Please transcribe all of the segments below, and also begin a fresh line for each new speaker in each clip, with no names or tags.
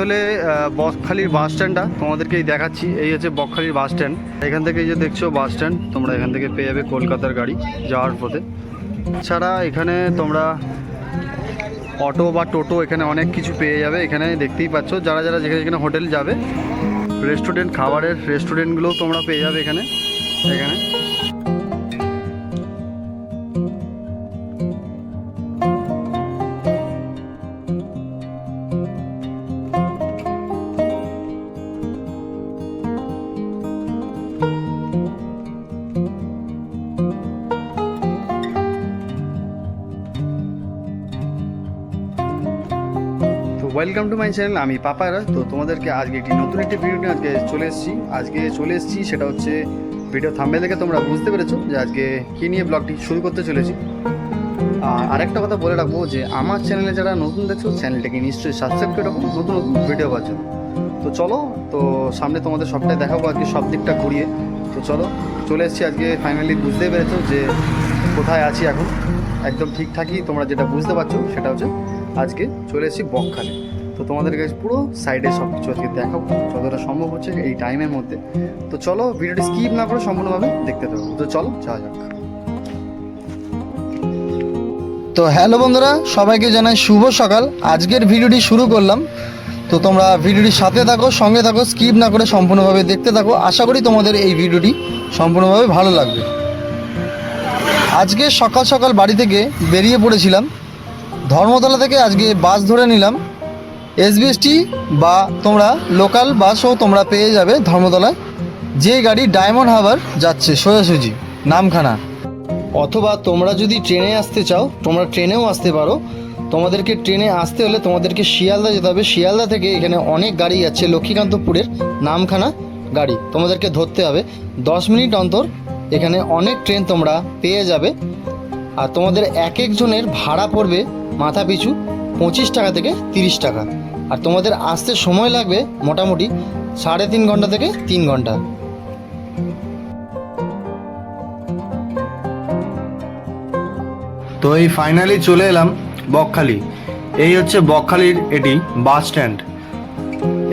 হলে বকখালির বাস স্ট্যান্ডটা তোমাদেরকেই দেখাচ্ছি। এই হচ্ছে বকখালির বাস স্ট্যান্ড। এখান থেকে যে দেখছো বাস স্ট্যান্ড, তোমরা এখান থেকে পেয়ে যাবে কলকাতার গাড়ি যাওয়ার পথে। ছাড়া এখানে তোমরা অটো বা টোটো এখানে অনেক কিছু পেয়ে যাবে। এখানে দেখতেই পাচ্ছ যারা যারা যেখানে যেখানে হোটেল যাবে, রেস্টুরেন্ট, খাবারের রেস্টুরেন্টগুলোও তোমরা পেয়ে যাবে এখানে। ওয়েলকাম টু মাই চ্যানেল, আমি পাপারা। তো তোমাদেরকে আজকে নতুন একটি ভিডিও নিয়ে আজকে চলে এসেছি। সেটা হচ্ছে ভিডিও থাম্বনেল দেখে তোমরা বুঝতে পেরেছো যে আজকে কী নিয়ে ব্লগটি শুরু করতে চলেছি। আর আরেকটা কথা বলে রাখবো যে আমার চ্যানেলে যারা নতুন দেখছো, চ্যানেলটাকে নিশ্চয়ই সাবস্ক্রাইব করে রাখো নতুন নতুন ভিডিও পাওয়ার জন্য। তো চলো, তো সামনে তোমাদের সবটাই দেখাবো আজকে, সব দিকটা ঘুরিয়ে। তো চলো, চলে এসেছি আজকে। ফাইনালি বুঝতেই পেরেছো যে কোথায় আছি এখন, একদম ঠিকঠাকই তোমরা যেটা বুঝতে পারছো সেটা হচ্ছে আজকে চলে এসেছি বকখালি। তো তোমাদের কাছে পুরো সাইডে সব কিছু আজকে দেখাবো যতটা সম্ভব হচ্ছে এই টাইমের মধ্যে। তো চলো, ভিডিওটি স্কিপ না করে সম্পূর্ণভাবে দেখতে থাকো। তো চলো যাওয়া যাক।
তো হ্যালো বন্ধুরা, সবাইকে জানাই শুভ সকাল। আজকের ভিডিওটি শুরু করলাম। তো তোমরা ভিডিওটির সাথে থাকো, সঙ্গে থাকো, স্কিপ না করে সম্পূর্ণভাবে দেখতে থাকো। আশা করি তোমাদের এই ভিডিওটি সম্পূর্ণভাবে ভালো লাগবে। আজকে সকাল সকাল বাড়ি থেকে বেরিয়ে পড়েছিলাম। ধর্মতলা থেকে আজকে বাস ধরে নিলাম। এসবিএসটি বা তোমরা লোকাল বাসও তোমরা পেয়ে যাবে ধর্মতলায়। যে গাড়ি ডায়মন্ড হারবার যাচ্ছে সোজাসুজি নামখানা। অথবা তোমরা যদি ট্রেনে আসতে চাও, তোমরা ট্রেনেও আসতে পারো। তোমাদেরকে ট্রেনে আসতে হলে তোমাদেরকে শিয়ালদা যেতে হবে। শিয়ালদা থেকে এখানে অনেক গাড়ি যাচ্ছে লক্ষ্মীকান্তপুরের নামখানা গাড়ি, তোমাদেরকে ধরতে হবে। 10 মিনিট অন্তর এখানে অনেক ট্রেন তোমরা পেয়ে যাবে। আর তোমাদের এক একজনের ভাড়া পড়বে মাথা পিছু 25 টাকা থেকে 30 টাকা। আর তোমাদের আসতে সময় লাগবে মোটামুটি 3.5 ঘন্টা থেকে 3 ঘন্টা।
তো এই ফাইনালি চলে এলাম বকখালি। এই হচ্ছে বকখালির এটি বাস স্ট্যান্ড।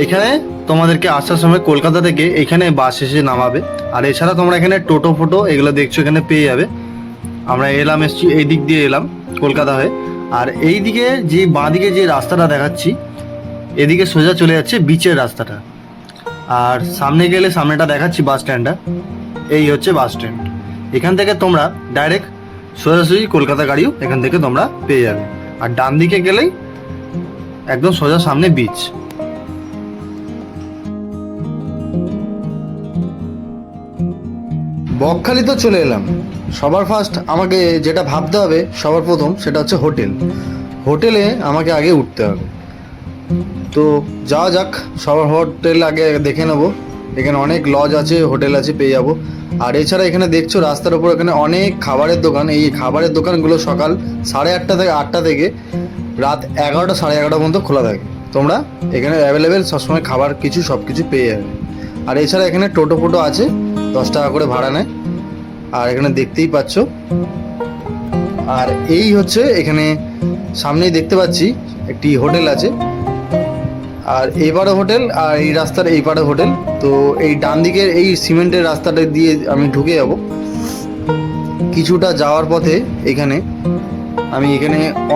এখানে তোমাদেরকে আসার সময় কলকাতা থেকে এখানে বাস এসে নামাবে। আর এছাড়া তোমরা এখানে টোটো ফোটো এগুলো দেখছো এখানে পেয়ে যাবে। আমরা এসছি এই দিক দিয়ে এলাম কলকাতা হয়ে। আর এই দিকে যে বাঁ দিকে যে রাস্তাটা দেখাচ্ছি, এদিকে সোজা চলে যাচ্ছে বিচের রাস্তাটা। আর সামনে গেলে সামনেটা দেখাচ্ছি বাস স্ট্যান্ডটা। এই হচ্ছে বাস স্ট্যান্ড। এখান থেকে তোমরা ডাইরেক্ট সোজাসুজি কলকাতা গাড়িও এখান থেকে তোমরা পেয়ে যাবে। আর ডান দিকে গেলেই একদম সোজা সামনে বিচ।
বকখালি তো চলে এলাম। সবার ফার্স্ট আমাকে যেটা ভাবতে হবে, সবার প্রথম সেটা হচ্ছে হোটেলে আমাকে আগে উঠতে হবে। তো যাওয়া যাক, সবার হোটেল আগে দেখে নেবো। এখানে অনেক লজ আছে, হোটেল আছে, পেয়ে যাবো। আর এছাড়া এখানে দেখছো রাস্তার উপর এখানে অনেক খাবারের দোকান। এই খাবারের দোকানগুলো সকাল 8:30 থেকে রাত 11টা 11:30 পর্যন্ত খোলা থাকে। তোমরা এখানে অ্যাভেলেবেল সবসময় খাবার কিছু সব কিছু পেয়ে যাবে। আর এছাড়া এখানে টোটো ফোটো আছে, 10 টাকা করে ভাড়া নেয়। আর এখানে দেখতেই পাচ্ছ। আর এই হচ্ছে এখানে সামনেই দেখতে পাচ্ছি একটি হোটেল আছে। আর এই পাড়ে হোটেল, আর এই রাস্তার এই পাড়ে হোটেল। তো এই ডান দিকের এই সিমেন্টের রাস্তাটা দিয়ে আমি ঢুকে যাব। কিছুটা যাওয়ার পথে এখানে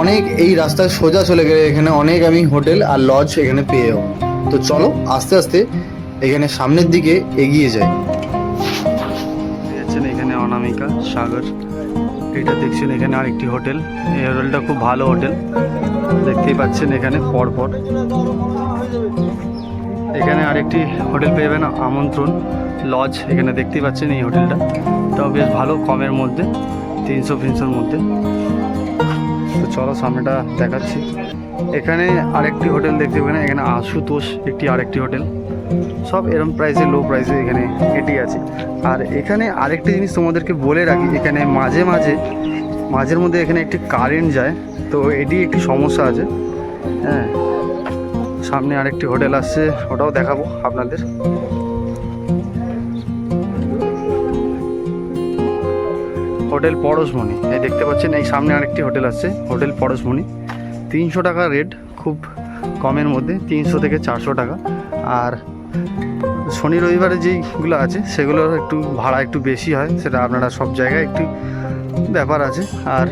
অনেক এই রাস্তায় সোজা চলে গেলে এখানে অনেক আমি হোটেল আর লজ এখানে পেয়ে যাবো। তো চলো আস্তে আস্তে এখানে সামনের দিকে এগিয়ে যাই।
দেখছেন এখানে অনামিকা সাগর, এটা দেখছেন এখানে আরেকটি হোটেল। এই হোটেলটা খুব ভালো হোটেল, দেখতেই পাচ্ছেন এখানে পরপর। এখানে আরেকটি হোটেল পেয়ে যাবেন আমন্ত্রণ লজ, এখানে দেখতেই পাচ্ছেন এই হোটেলটা। তাও বেশ ভালো, কমের মধ্যে, 300-300-র মধ্যে। তো চলো সামনেটা দেখাচ্ছি। এখানে আরেকটি হোটেল দেখতে পাবেন, এখানে আশুতোষ একটি আরেকটি হোটেল। সব এরম প্রাইসে, লো প্রাইসে এখানে এটি আছে। আর এখানে আরেকটি জিনিস তোমাদেরকে বলে রাখি, এখানে মাঝের মধ্যে এখানে একটি কারেন্ট যায়। তো এটি একটি সমস্যা আছে। হ্যাঁ, সামনে আরেকটি হোটেল আসছে, ওটাও দেখাবো আপনাদের। হোটেল পরশমণি, এই দেখতে পাচ্ছেন এই সামনে আরেকটি হোটেল আসছে, হোটেল পরশমণি। 300 টাকা রেট, খুব কমের মধ্যে 300 থেকে 400 টাকা। আর শনি রবিবারে যেইগুলো আছে সেগুলোর একটু ভাড়া একটু বেশি হয়, সেটা আপনারা সব জায়গায় একটু ব্যাপার আছে। আর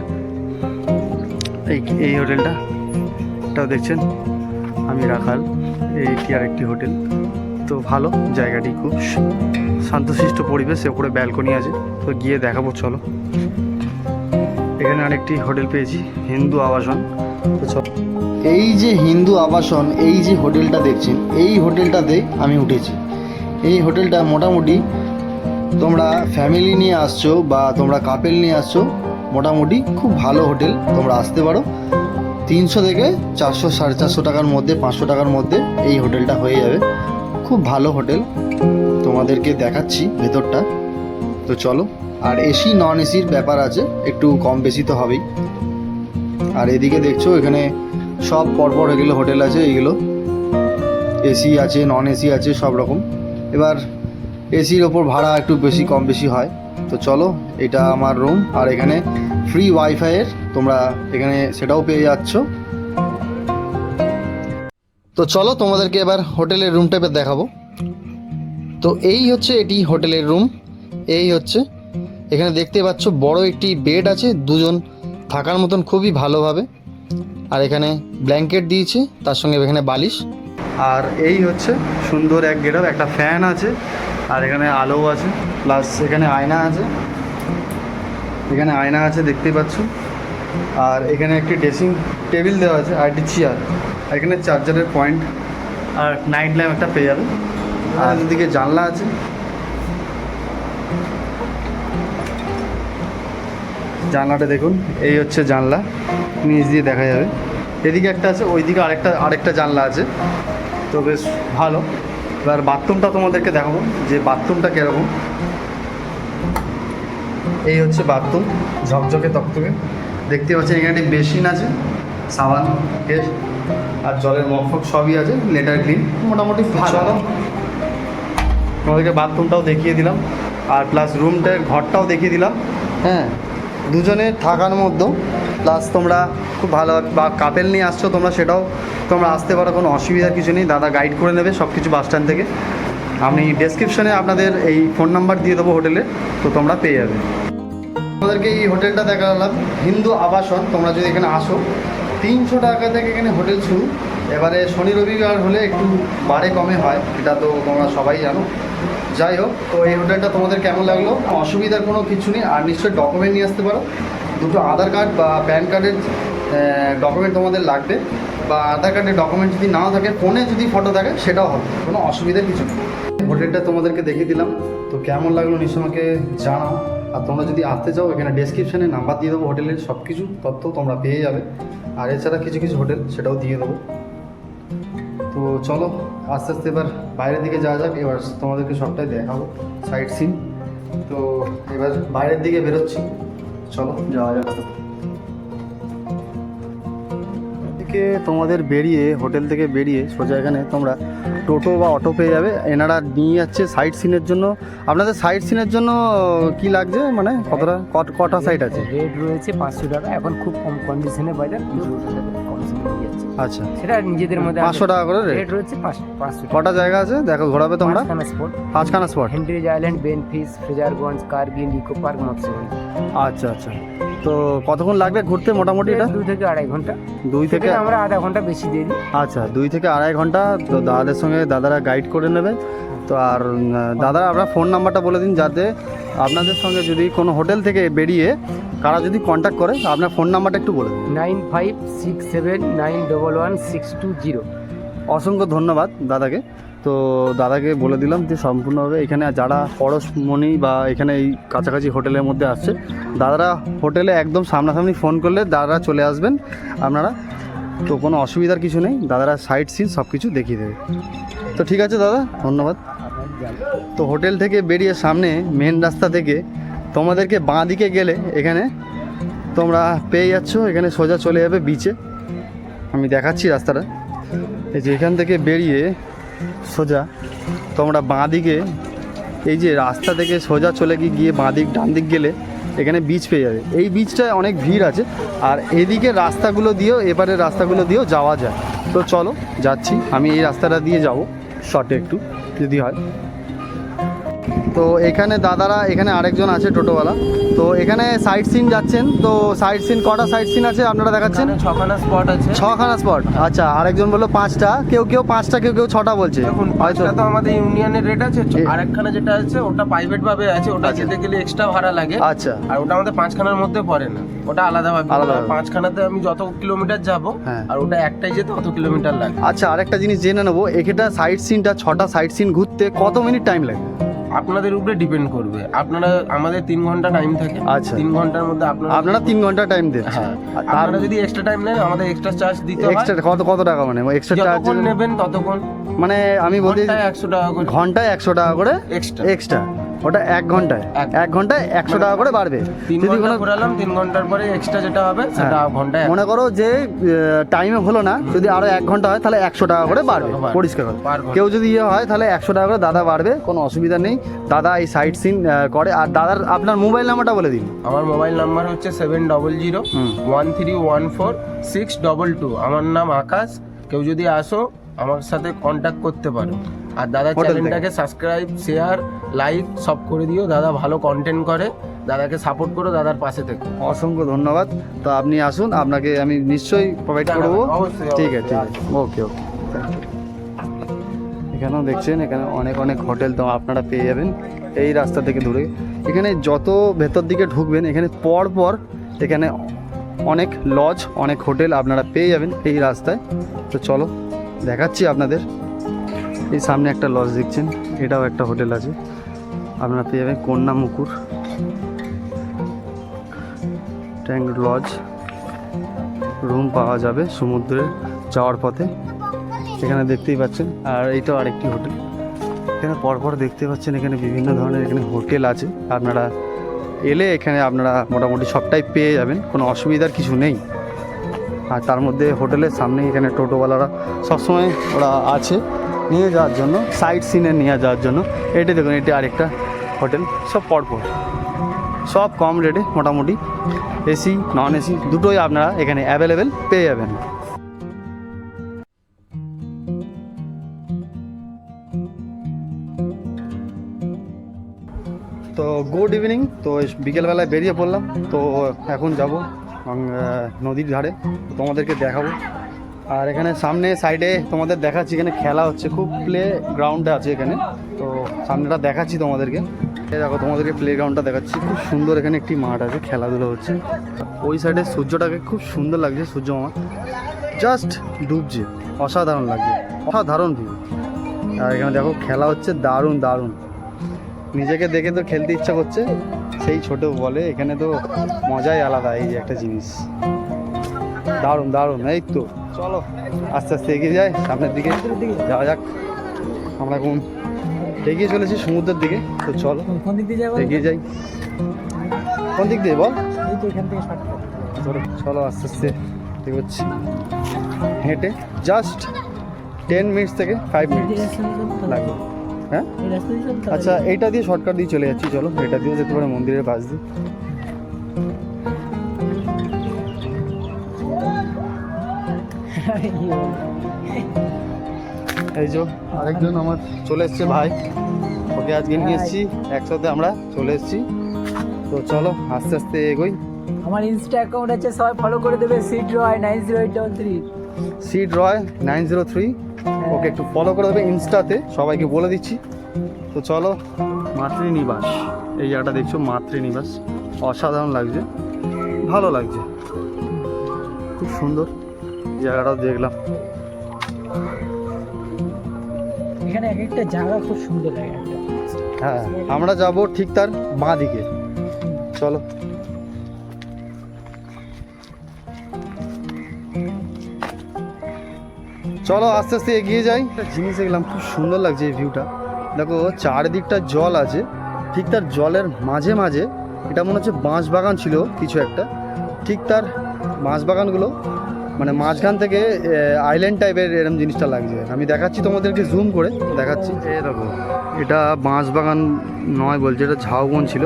এই হোটেলটাও দেখছেন, আমি রাখাল, এইটি আর একটি হোটেল। তো ভালো জায়গাটি, খুব শান্তশিষ্ট পরিবেশ, ওপরে ব্যালকনি আছে, তো গিয়ে দেখাবো চলো। এখানে আরেকটি হোটেল পেয়েছি, হিন্দু আবাসন। তো চলো,
এই যে হিন্দু আবাসন, এই যে হোটেলটা দেখছেন, এই হোটেলটাতে আমি উঠেছি। এই হোটেলটা মোটামুটি তোমরা ফ্যামিলি নিয়ে আসছো বা তোমরা কাপেল নিয়ে আসছো, মোটামুটি খুব ভালো হোটেল, তোমরা আসতে পারো। 300 থেকে 400 450 টাকার মধ্যে, 500 টাকার মধ্যে এই হোটেলটা হয়ে যাবে। খুব ভালো হোটেল, তোমাদেরকে দেখাচ্ছি ভেতরটা। তো চলো। আর এসি নন এসির ব্যাপার আছে, একটু কম বেশি তো হবেই। আর এদিকে দেখছো এখানে সব পরপর এগুলো হোটেল আছে, এইগুলো এসি আছে, নন এসি আছে, সব রকম। এবার এসির ওপর ভাড়া একটু বেশি কম বেশি হয়। তো চলো, এটা আমার রুম, আর এখানে ফ্রি ওয়াইফাইয়ের তোমরা এখানে সেটাও পেয়ে যাচ্ছ। তো চলো তোমাদেরকে এবার হোটেলের রুমটা এবার দেখাবো। তো এই হচ্ছে এটি হোটেলের রুম, এই হচ্ছে। এখানে দেখতে পাচ্ছ বড় একটি বেড আছে, দুজন থাকার মতন খুবই ভালোভাবে। আর এখানে ব্ল্যাঙ্কেট দিয়েছে, তার সঙ্গে এখানে বালিশ।
আর এই হচ্ছে সুন্দর এক গেটআপ, একটা ফ্যান আছে, আর এখানে আলো আছে, প্লাস এখানে আয়না আছে, এখানে আয়না আছে দেখতেই পাচ্ছ। আর এখানে একটি ড্রেসিং টেবিল দেওয়া আছে, আর একটি চেয়ার, আর এখানে চার্জারের পয়েন্ট, আর নাইট ল্যাম্প একটা পেয়ে যাবে। আর এদিকে জানলা আছে, জানলাটা দেখুন, এই হচ্ছে জানলা, নিচ দিয়ে দেখা যাবে। এদিকে একটা আছে, ওইদিকে আরেকটা জানলা আছে, তো বেশ ভালো। এবার বাথরুমটা তোমাদেরকে দেখাবো যে বাথরুমটা কীরকম। এই হচ্ছে বাথরুম, ঝকঝকে তকতকে দেখতে পাচ্ছেন। এখানে একটি বেসিন আছে, সাবান কেস আর জলের মগ সবই আছে, লেটার ক্লিন, মোটামুটি ভালো। তোমাদেরকে বাথরুমটাও দেখিয়ে দিলাম, আর প্লাস রুমটার ঘরটাও দেখিয়ে দিলাম। হ্যাঁ, দুজনের থাকার মধ্যে, প্লাস তোমরা খুব ভালো, বা কাপেল নিয়ে আসছো তোমরা, সেটাও তোমরা আসতে পারো, কোনো অসুবিধার কিছু নেই। দাদা গাইড করে নেবে সব কিছু বাস স্ট্যান্ড থেকে। আমি ডেসক্রিপশনে আপনাদের এই ফোন নাম্বার দিয়ে দেবো হোটেলে, তো তোমরা পেয়ে যাবে। তোমাদেরকে এই হোটেলটা দেখালাম, হিন্দু আবাসন। তোমরা যদি এখানে আসো, 300 টাকা থেকে এখানে হোটেল শুরু। এবারে শনি রবিবার হলে একটু বাড়ে কমে হয়, এটা তো তোমরা সবাই জানো। যাই হোক, তো এই হোটেলটা তোমাদের কেমন লাগলো? অসুবিধার কোনো কিছু নেই। আর নিশ্চয়ই ডকুমেন্ট নিয়ে আসতে পারো, দুটো আধার কার্ড বা প্যান কার্ডের ডকুমেন্ট তোমাদের লাগবে, বা আধার কার্ডের ডকুমেন্ট যদি নাও থাকে, ফোনে যদি ফটো থাকে সেটাও হবে, কোনো অসুবিধার কিছু নেই। হোটেলটা তোমাদেরকে দেখিয়ে দিলাম, তো কেমন লাগলো নিশ্চয় আমাকে জানাও। আর তোমরা যদি আসতে চাও, এখানে ডেসক্রিপশানে নাম্বার দিয়ে দেবো হোটেলের, সব কিছু তথ্য তোমরা পেয়ে যাবে। আর এছাড়া কিছু কিছু হোটেল সেটাও দিয়ে দেবো। তো চলো আস্তে আস্তে এবার বাইরের দিকে যাওয়া যাক। এবার তোমাদেরকে সবটাই দেখাবো, সাইট সিন। তো এবার বাইরের দিকে বেরোচ্ছি, চলো যাওয়া যাক। থেকে তোমাদের বেরিয়ে, হোটেল থেকে বেরিয়ে সোজা এখানে তোমরা টোটো বা অটো পেয়ে যাবে। এনারা নিয়ে যাচ্ছে সাইট সিনের জন্য। আপনাদের সাইট সিনের জন্য কি লাগছে, মানে কতটা কটা সাইট আছে?
রেট রয়েছে 500 টাকা, এখন খুব কম কন্ডিশনে বাজার,
আচ্ছা,
সেটা নিজেদের মধ্যে
500 টাকা করে
রেট রয়েছে। 500
কটা জায়গা আছে দেখো, ঘোরাবে তোমরা? 5খানা spot,
Henry's Island, Benfish, Fraserganj, Kargil, eco park, Matsyaganj.
আচ্ছা আচ্ছা, তো কতক্ষণ লাগবে ঘুরতে মোটামুটি? এটা
2 থেকে আড়াই ঘন্টা।
2 থেকে
আমরা আধা ঘন্টা বেশি দিয়ে দিই।
আচ্ছা, 2 থেকে আড়াই ঘন্টা। তো দাদাদের সঙ্গে দাদারা গাইড করে নেবে। তো আর দাদারা আপনার ফোন নাম্বারটা বলে দিন, যাতে আপনাদের সঙ্গে যদি কোনো হোটেল থেকে বেরিয়ে কারা যদি কন্ট্যাক্ট করে, আপনার ফোন নাম্বারটা একটু বলে দিন।
9567916220।
অসংখ্য ধন্যবাদ দাদাকে। তো দাদাকে বলে দিলাম যে সম্পূর্ণভাবে এখানে যারা পরশমণি বা এখানে এই কাছাকাছি হোটেলের মধ্যে আসছে, দাদারা হোটেলে একদম সামনাসামনি ফোন করলে দাদারা চলে আসবেন আপনারা। তো কোনো অসুবিধার কিছু নেই, দাদারা সাইট সিন সব কিছু দেখিয়ে দেবে। তো ঠিক আছে দাদা, ধন্যবাদ। তো হোটেল থেকে বেরিয়ে সামনে মেন রাস্তা থেকে তোমাদেরকে বাঁ দিকে গেলে এখানে তোমরা পেয়ে যাচ্ছ, এখানে সোজা চলে যাবে বিচে। আমি দেখাচ্ছি রাস্তাটা। এই যে এখান থেকে বেরিয়ে সোজা তোমরা বাঁ দিকে, এই যে রাস্তা থেকে সোজা চলে গিয়ে বাঁ দিক ডান দিক গেলে এখানে বিচ পেয়ে যাবে। এই বিচটায় অনেক ভিড় আছে, আর এদিকে রাস্তাগুলো দিয়েও, এবারের রাস্তাগুলো দিয়েও যাওয়া যায়। তো চলো যাচ্ছি, আমি এই রাস্তাটা দিয়ে যাব শর্টে একটু যদি হয়। তো এখানে দাদারা, এখানে আরেকজন আছে টোটোওয়ালা, তো এখানে সাইট সিন যাচ্ছেন, তো সাইট সিন কটা সাইট সিন আছে আপনারা দেখাচ্ছেন?
6খানা স্পট আছে।
6খানা স্পট, আচ্ছা। আরেকজন বললো 5টা, কেউ কেউ 5টা, কেউ কেউ 6টা বলছে।
দেখুন,
হয়তো
5টা তো আমাদের ইউনিয়নের রেট আছে, আরেকখানা যেটা আছে ওটা প্রাইভেট ভাবে আছে, ওটা
আচ্ছা।
যেতে গেলে এক্সট্রা ভাড়া লাগে।
আচ্ছা,
আর ওটা আমাদের 5খানার মধ্যে পড়ে না, ওটা আলাদা ভাবে।
আলাদা ভাবে।
5খানাতে আমি যত কিলোমিটার যাব,
হ্যাঁ।
আর ওটা একটাই যেতে অত কিলোমিটার লাগে।
আচ্ছা। আরেকটা জিনিস জেনে নেবো, এখানটা সাইট সিনটা 6টা সাইট সিন ঘুরতে কত মিনিট টাইম লাগে?
আপনাদের উপরে ডিপেন্ড করবে। আপনারা, আমাদের 3 ঘন্টা টাইম থাকে।
আচ্ছা।
3 ঘন্টার মধ্যে
আপনারা 3 ঘন্টা টাইম দেন।
হ্যাঁ,
আর
আপনারা যদি এক্সট্রা টাইম নেন আমাদের এক্সট্রা চার্জ দিতে হয়।
এক্সট্রা কত টাকা, মানে এক্সট্রা চার্জ
যতক্ষণ নেবেন ততক্ষণ,
মানে আমি বলতে
ঘন্টায় 100 টাকা করে
ঘন্টায় 100 টাকা করে
এক্সট্রা।
এক্সট্রা, ওটা 1 ঘন্টায়,
এক-
1 ঘন্টায় 100 টাকা করে বাড়বে।
3
যদি
ঘন্টা
কোনো
ঘোরালাম, 3 ঘন্টার পরে এক্সট্রা যেটা হবে সেটা
হ্যাঁ,
ঘন্টায়
মনে করো যে টাইমে হলো না, যদি আরো 1 ঘন্টা হয় তাহলে 100 টাকা করে
100
বাড়বে,
টাকা বাড়বে।
পরিষ্কার করে।
পার ঘন্টা।
কেউ যদি ইয়ে হয় তাহলে 100 টাকা করে দাদা বাড়বে, কোনো অসুবিধা নেই। দাদা এই সাইট সিন করে। আর দাদার আপনার মোবাইল নাম্বারটা বলে দিন।
আমার মোবাইল নাম্বার হচ্ছে 7001314622। আমার নাম আকাশ। কেউ যদি আসো আমার সাথে কন্ট্যাক্ট করতে পারো। আর দাদা
হোটেল থেকে।
চ্যানেলটাকে সাবস্ক্রাইব, শেয়ার, লাইক সব করে দিও। দাদা ভালো কন্টেন্ট করে, দাদাকে সাপোর্ট করো, দাদার পাশে থেকে।
অসংখ্য ধন্যবাদ। তো আপনি আসুন, আপনাকে আমি নিশ্চয়ই প্রোভাইড করবো।
অবশ্যই,
ঠিক আছে, ঠিক
অবশ্যই।
আছে, ওকে ওকে। এখানেও দেখছেন, এখানে অনেক অনেক হোটেল তো আপনারা পেয়ে যাবেন এই রাস্তা থেকে দূরে। এখানে যত ভেতর দিকে ঢুকবেন, এখানে পর পর এখানে অনেক লজ, অনেক হোটেল আপনারা পেয়ে যাবেন এই রাস্তায়। তো চলো দেখাচ্ছি আপনাদের। এই সামনে একটা লজ দেখছেন, এটাও একটা হোটেল আছে, আপনারা পেয়ে যাবেন কন্যা মুকুর ট্যাঙ্ক লজ। রুম পাওয়া যাবে সমুদ্রে যাওয়ার পথে, এখানে দেখতেই পাচ্ছেন। আর এইটাও আরেকটি হোটেল, এখানে পরপর দেখতে পাচ্ছেন এখানে বিভিন্ন ধরনের এখানে হোটেল আছে। আপনারা এলে এখানে আপনারা মোটামুটি সবটাই পেয়ে যাবেন, কোনো অসুবিধার কিছু নেই। আর তার মধ্যে হোটেলের সামনে এখানে টোটোওয়ালারা সবসময় ওরা আছে নিয়ে যাওয়ার জন্য, সাইট সিনে নিয়ে যাওয়ার জন্য। এটি দেখুন, এটি আরেকটা হোটেল, সব পরপর, সব কম রেটে মোটামুটি। এসি নন এসি দুটোই আপনারা এখানে অ্যাভেলেবেল পেয়ে যাবেন। তো গুড ইভিনিং। তো বিকেলবেলায় বেরিয়ে পড়লাম, তো এখন যাব নদীর ধারে, তোমাদেরকে দেখাবো। আর এখানে সামনে সাইডে তোমাদের দেখাচ্ছি, এখানে খেলা হচ্ছে, খুব প্লে গ্রাউন্ডে আছে এখানে। তো সামনেটা দেখাচ্ছি তোমাদেরকে, এই দেখো তোমাদেরকে প্লে গ্রাউন্ডটা দেখাচ্ছি, খুব সুন্দর। এখানে একটি মাঠ আছে, খেলাধুলো হচ্ছে। ওই সাইডে সূর্যটাকে খুব সুন্দর লাগছে, সূর্য মামা জাস্ট ডুবছে, অসাধারণ লাগছে, অসাধারণ ভিউ। আর এখানে দেখো খেলা হচ্ছে, দারুণ দারুণ। নিজেকে দেখে তো খেলতে ইচ্ছা করছে, সেই ছোট বলে। এখানে তো মজাই আলাদা, এই যে একটা জিনিস, দারুণ দারুণ। এই তো চলো আস্তে আস্তে এগিয়ে যাই সামনের দিকে, যাওয়া যাক। আমরা এখন এগিয়ে চলেছি সমুদ্রের দিকে, তো চলো
কোন দিক দিয়ে যাবো?
এগিয়ে যাই। কোন দিক দিয়ে বল?
এই তো এখান থেকে শর্টকাট।
চলো আস্তে আস্তে এগোচ্ছি হেঁটে, জাস্ট 10 মিনিটস থেকে 5 মিনিট লাগবে। হ্যাঁ,
এই রাস্তা দিয়ে চলতে হবে।
আচ্ছা, এইটা দিয়ে শর্টকাট দিয়ে চলে যাচ্ছি, চলো এটা দিয়েও যেতে পারে, মন্দিরের পাশ দিয়ে। এই যে আরেকজন আমার চলে এসছে ভাই, ওকে আজকে নিয়ে এসেছি, একসাথে আমরা চলে এসেছি। তো চলো আস্তে আস্তে এগোই।
আমার ইনস্টা অ্যাকাউন্ট আছে, সবাই ফলো করে দেবে, সিট রয় 90833।
সিড রয় 903, ওকে একটু ফলো করে দেবে ইনস্টাতে, সবাইকে বলে দিচ্ছি। তো চলো, মাতৃনিবাস, এই জায়গাটা দেখছো মাতৃনিবাস, অসাধারণ লাগছে, ভালো লাগছে, খুব সুন্দর জায়গাটাও দেখলাম।
এখানে এক একটা জায়গা খুব সুন্দর লাগে।
হ্যাঁ, আমরা যাব ঠিক তার বাঁ দিকে, চলো। চলো আস্তে আস্তে এগিয়ে যাই। একটা জিনিস দেখলাম, খুব সুন্দর লাগছে এই ভিউটা। দেখো চারিদিকটা জল আছে, ঠিক তার জলের মাঝে মাঝে এটা মনে হচ্ছে বাঁশ বাগান ছিল কিছু একটা, ঠিক তার বাঁশ বাগানগুলো মানে মাঝখান থেকে আইল্যান্ড টাইপের এরকম জিনিসটা লাগছে। আমি দেখাচ্ছি তোমাদেরকে, জুম করে দেখাচ্ছি। এই দেখো, এটা বাঁশ বাগান নয় বলছে, এটা ঝাউবন ছিল।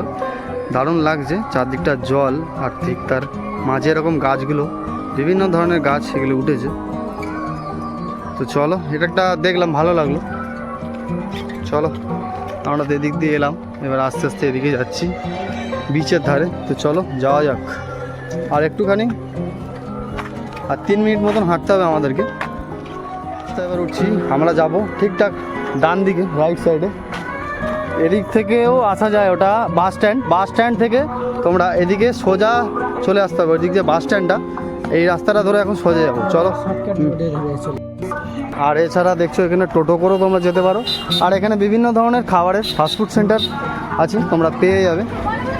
দারুণ লাগছে, চারদিকটা জল, আর ঠিক তার মাঝে এরকম গাছগুলো, বিভিন্ন ধরনের গাছ এগুলো উঠেছে, তো চলো, এটা একটা দেখলাম ভালো লাগলো। চলো আমরা তো এদিক দিয়ে এলাম, এবার আস্তে আস্তে এদিকে যাচ্ছি বিচের ধারে। তো চলো যাওয়া যাক, আর একটুখানি, আর 3 মিনিট মতন হাঁটতে হবে আমাদেরকে। তো এবার উঠছি, আমরা যাব ঠিকঠাক ডান দিকে, রাইট সাইডে। এদিক থেকেও আসা যায়, ওটা বাস স্ট্যান্ড থেকে তোমরা এদিকে সোজা চলে আসতে হবে। ওইদিক দিয়ে বাস স্ট্যান্ডটা, এই রাস্তাটা ধরে এখন সোজা যাবো। চলো। আর এছাড়া দেখছো এখানে টোটো করেও তোমরা যেতে পারো, আর এখানে বিভিন্ন ধরনের খাবারের ফাস্টফুড সেন্টার আছে, তোমরা পেয়ে যাবে।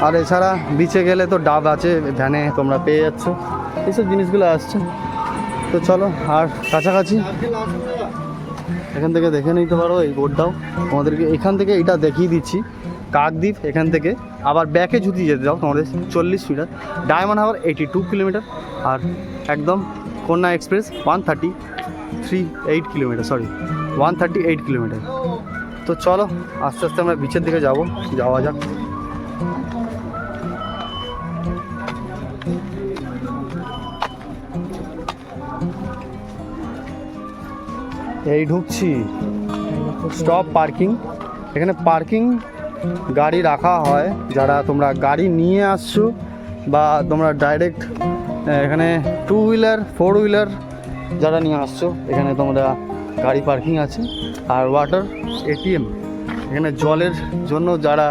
আর এছাড়া বিচে গেলে তো ডাব আছে, ভ্যানে তোমরা পেয়ে যাচ্ছ, এইসব জিনিসগুলো আসছে। তো চলো, আর কাছাকাছি এখান থেকে দেখে নিতে পারো, এই বোর্ডটাও তোমাদেরকে এখান থেকে এটা দেখিয়ে দিচ্ছি। কাকদ্বীপ এখান থেকে আবার ব্যাকে যদি যেতে যাও তোমাদের 40 মিটার, ডায়মন্ড হারবার 82 কিলোমিটার, আর একদম কন্যা এক্সপ্রেস 138 কিলোমিটার। তো চলো আস্তে আস্তে আমরা বিচের দিকে যাওয়া যাক। এই ঢুকছি, স্টপ পার্কিং। এখানে পার্কিং গাড়ি রাখা হয়, যারা তোমরা গাড়ি নিয়ে আসছো বা তোমরা ডাইরেক্ট এখানে 2 হুইলার 4 হুইলার যারা নিয়ে আসছো, এখানে তোমরা গাড়ি পার্কিং আছে। আর ওয়াটার ATM, এখানে জলের জন্য যারা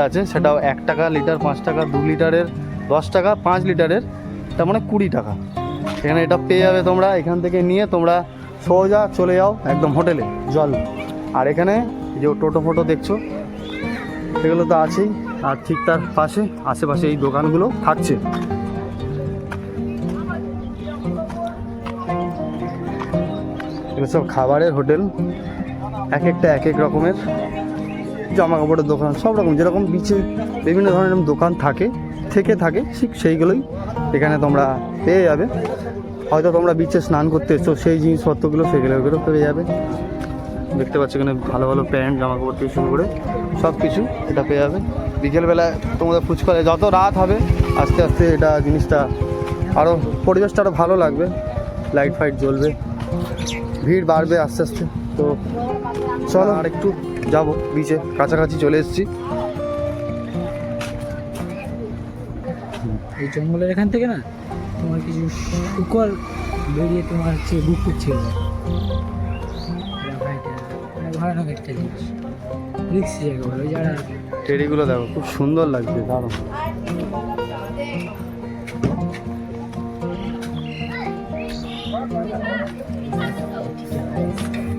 আছে, সেটাও 1 টাকা লিটার, 5 টাকা, 2 লিটারের 10 টাকা, 5 লিটারের তার মানে 20 টাকা। এখানে এটা পেয়ে যাবে তোমরা। এখান থেকে নিয়ে তোমরা সোজা চলে যাও একদম হোটেলে জল। আর এখানে যে টোটো ফোটো দেখছো সেগুলো তো আছেই, আর ঠিক তার পাশে আশেপাশে এই দোকানগুলো থাকছে। এগুলো সব খাবারের হোটেল, এক একটা এক এক রকমের, জামা কাপড়ের দোকান, সব রকম যেরকম বিচে বিভিন্ন ধরনের দোকান থাকে ঠিক সেইগুলোই এখানে তোমরা পেয়ে যাবে। হয়তো তোমরা বিচে স্নান করতে এসছো, সেই জিনিসপত্রগুলো সেগুলো পেয়ে যাবে। দেখতে পাচ্ছ এখানে ভালো ভালো প্যান্ট, জামা কাপড় থেকে শুরু করে সব কিছু এটা পেয়ে যাবে। বিকেলবেলায় তোমাদের ফুচকা, যত রাত হবে আস্তে আস্তে এটা জিনিসটা আরও, পরিবেশটা আরও ভালো লাগবে, লাইট ফাইট জ্বলবে, ভিড় বাড়বে আস্তে আস্তে। তো চলো আর একটু যাবো বিচে, কাছাকাছি চলে এসেছি।
এই জঙ্গলের এখান থেকে না তোমার কিছু শুকর বেরিয়ে তোমার হচ্ছে বুক করছিল, ভয়ানক একটা জিনিস, রিক্সি জায়গা বলো। যারা
টেরিগুলো দেখো খুব সুন্দর লাগছে, দারুণ।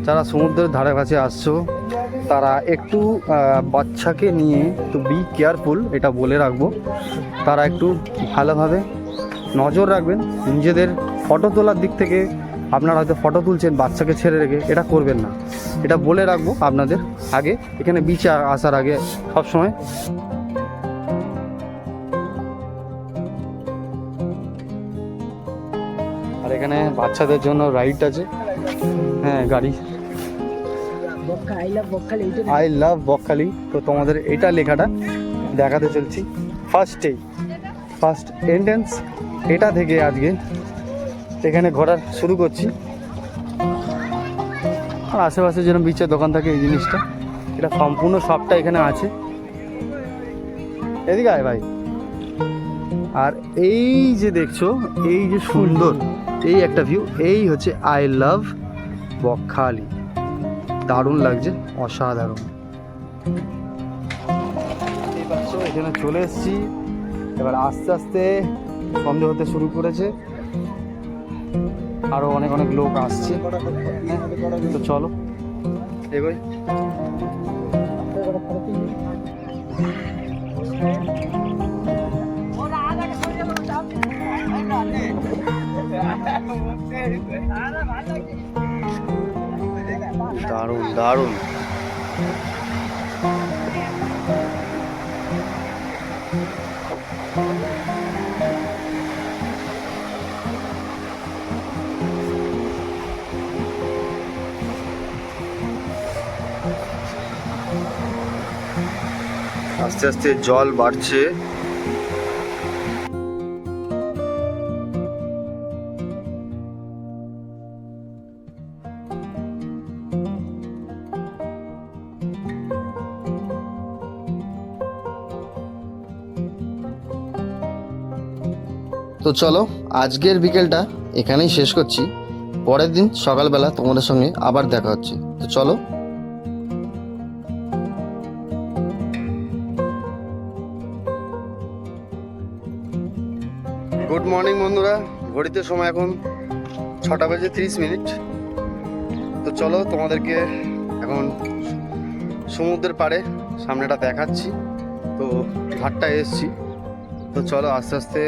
যারা সমুদ্রের ধারে কাছে আসছো তারা একটু বাচ্চাকে নিয়ে একটু বি কেয়ারফুল, এটা বলে রাখবো। তারা একটু ভালোভাবে নজর রাখবেন, নিজেদের ফটো তোলার দিক থেকে আপনারা হয়তো ফটো তুলছেন বাচ্চাকে ছেড়ে রেখে, এটা করবেন না, এটা বলে রাখবো আপনাদের আগে, এখানে বিচে আসার আগে সবসময়। আর এখানে বাচ্চাদের জন্য রাইড আছে, হ্যাঁ গাড়ি, আই লাভ বকখালি। তো তোমাদের এটা লেখাটা দেখাতে চলছি। ফার্স্ট এন্ট্রেন্স এটা থেকে আজকে এখানে ঘোরা শুরু করছি। আর আশেপাশে যেরকম বিচের দোকান থাকে, এই জিনিসটা এটা সম্পূর্ণ সবটা এখানে আছে। এদিকে আয় ভাই। আর এই যে দেখছো, এই যে সুন্দর এই একটা ভিউ, এই হচ্ছে আই লাভ বকখালি। দারুণ লাগছে, অসাধারণ। এখানে চলে এসেছি, এবার আস্তে আস্তে সন্ধে হতে শুরু করেছে, আরো অনেক অনেক লোক আসছে। তো চলো এগোই। দারুণ দারুণ। আস্তে আস্তে জল বাড়ছে।
তো চলো আজকের বিকেলটা এখানেই শেষ করছি, পরের দিন সকালবেলা তোমাদের সঙ্গে আবার দেখা হচ্ছে। তো চলো।
গুড মর্নিং বন্ধুরা, ঘড়িতে সময় এখন 6:30। তো চলো তোমাদেরকে এখন সমুদ্রের পাড়ে সামনেটা দেখাচ্ছি। তো ঘাটটা এসছি, তো চলো আস্তে আস্তে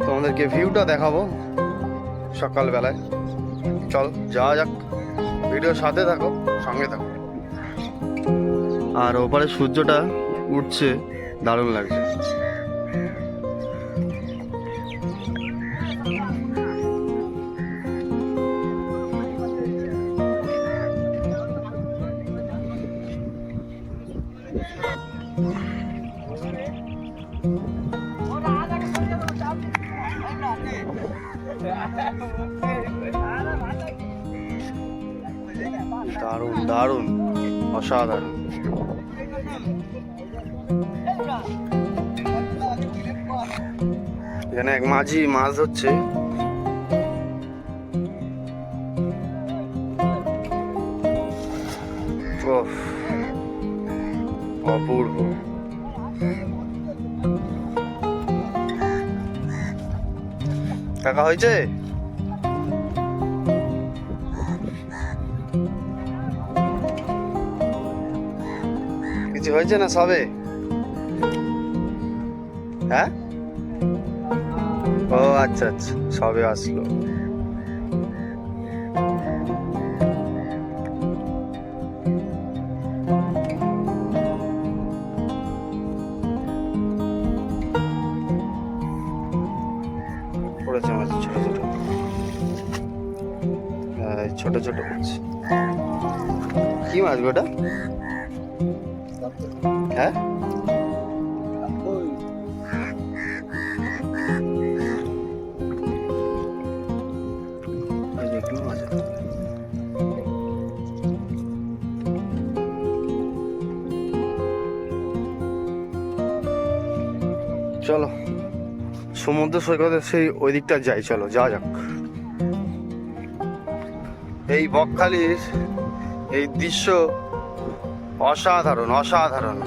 তোমাদেরকে ভিউটা দেখাবো সকালবেলায়। চল যাওয়া যাক, ভিডিওর সাথে থাকো, সঙ্গে থাকো। আর ওপারে সূর্যটা উঠছে, দারুণ লাগছে। দারুণ দারুণ, অসাধারণ। এখানে এক মাঝি মাছ ধরছে। ওহ, অপূর্ব। কাকা হয়েছে? কিছু হয়েছে না সবে? হ্যাঁ, ও আচ্ছা আচ্ছা, সবে আসলো। পড়েছে মাছ ছোট ছোট, ছোট ছোট মাছ। কি মাছ গোটা? হ্যাঁ, চলো সমুদ্র সৈকতে সেই ওই দিকটা যাই, চলো যাওয়া যাক। এই বকখালির এই দৃশ্য অসাধারণ অসাধারণ।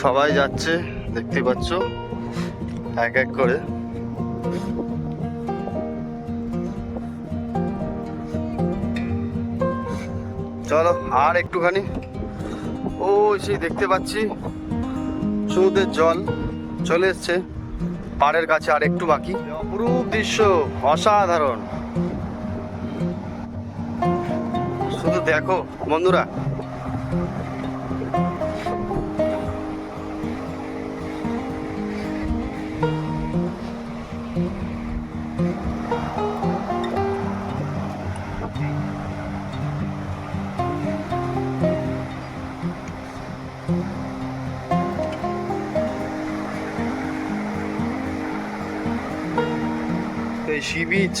সবাই যাচ্ছে, দেখতে পাচ্ছ, এক এক করে। চলো আর একটুখানি, ও সেই দেখতে পাচ্ছি সমুদ্রের জল চলে এসছে পাড়ের কাছে, আর একটু বাকি। অপরূপ দৃশ্য, অসাধারণ। শুধু দেখো বন্ধুরা। এই সি বিচ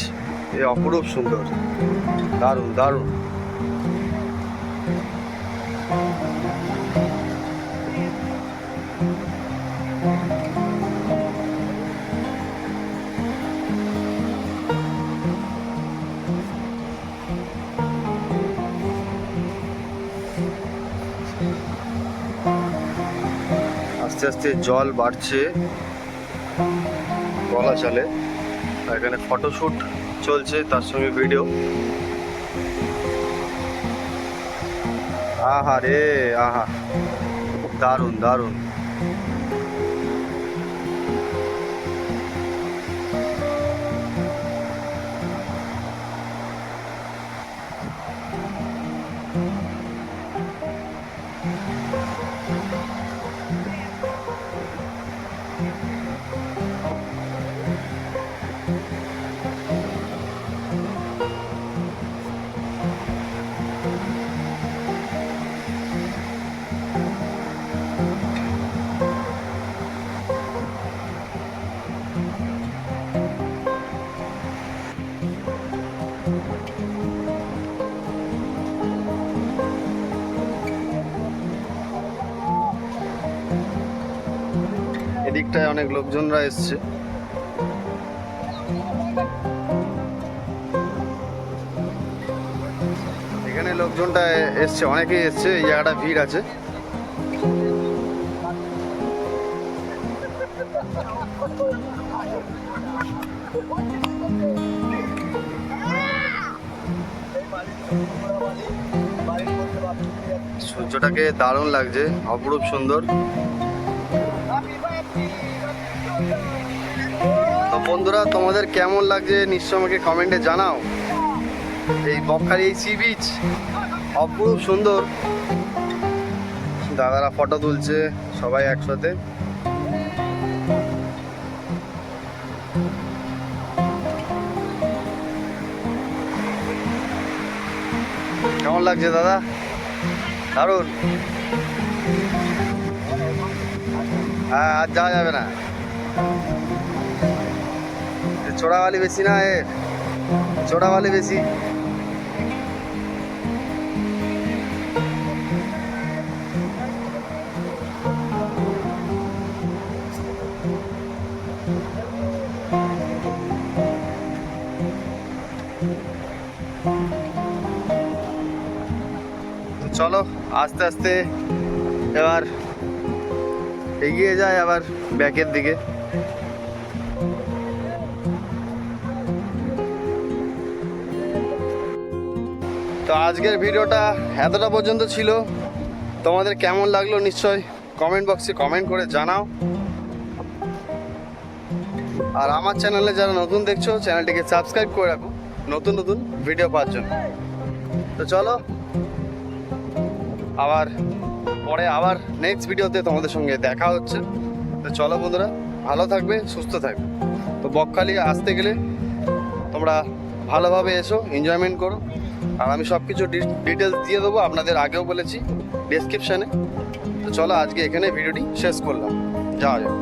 এ অপরূপ সুন্দর, দারুণ দারুণ। আস্তে আস্তে জল বাড়ছে, বলা চলে। এখানে ফটোশুট চলছে, তার সঙ্গে ভিডিও। আহা রে আহা, দারুণ দারুণ। দিকটায় অনেক লোকজনরা এসছে। এখানে লোকজনটা এসছে, অনেকেই এসছে, এই জায়গাটা ভিড় আছে। সূর্যটাকে দারুণ লাগছে, অপরূপ সুন্দর। তো বন্ধুরা, তোমাদের কেমন লাগছে নিশ্চয় আমাকে কমেন্টে জানাও। এই বকখালি এই সি বিচ অপরূপ সুন্দর। দাদারা ফটো তুলছে সবাই একসাথে। কেমন লাগছে দাদা? দারুণ। হ্যাঁ, আজ যাওয়া যাবে না, চোরাবালি বেশি না, এর চোরাবালি বেশি। চলো আস্তে আস্তে এবার এগিয়ে যায় আবার ব্যাকের দিকে। তো আজকের ভিডিওটা এতটা পর্যন্ত ছিল। তোমাদের কেমন লাগলো নিশ্চয় কমেন্ট বক্সে কমেন্ট করে জানাও। আর আমার চ্যানেলে যারা নতুন দেখছো, চ্যানেলটিকে সাবস্ক্রাইব করে রাখো নতুন নতুন ভিডিও পাওয়ার জন্য। তো চলো আবার নেক্সট ভিডিওতে তোমাদের সঙ্গে দেখা হচ্ছে। তো চলো বন্ধুরা, ভালো থাকবে, সুস্থ থাকবে। তো বকখালি আসতে গেলে তোমরা ভালোভাবে এসো, এনজয়মেন্ট করো। আর আমি সব কিছু ডিটেলস দিয়ে দেবো, আপনাদের আগেও বলেছি ডেসক্রিপশানে। তো চলো আজকে এখানে ভিডিওটি শেষ করলাম, যাওয়া যাক।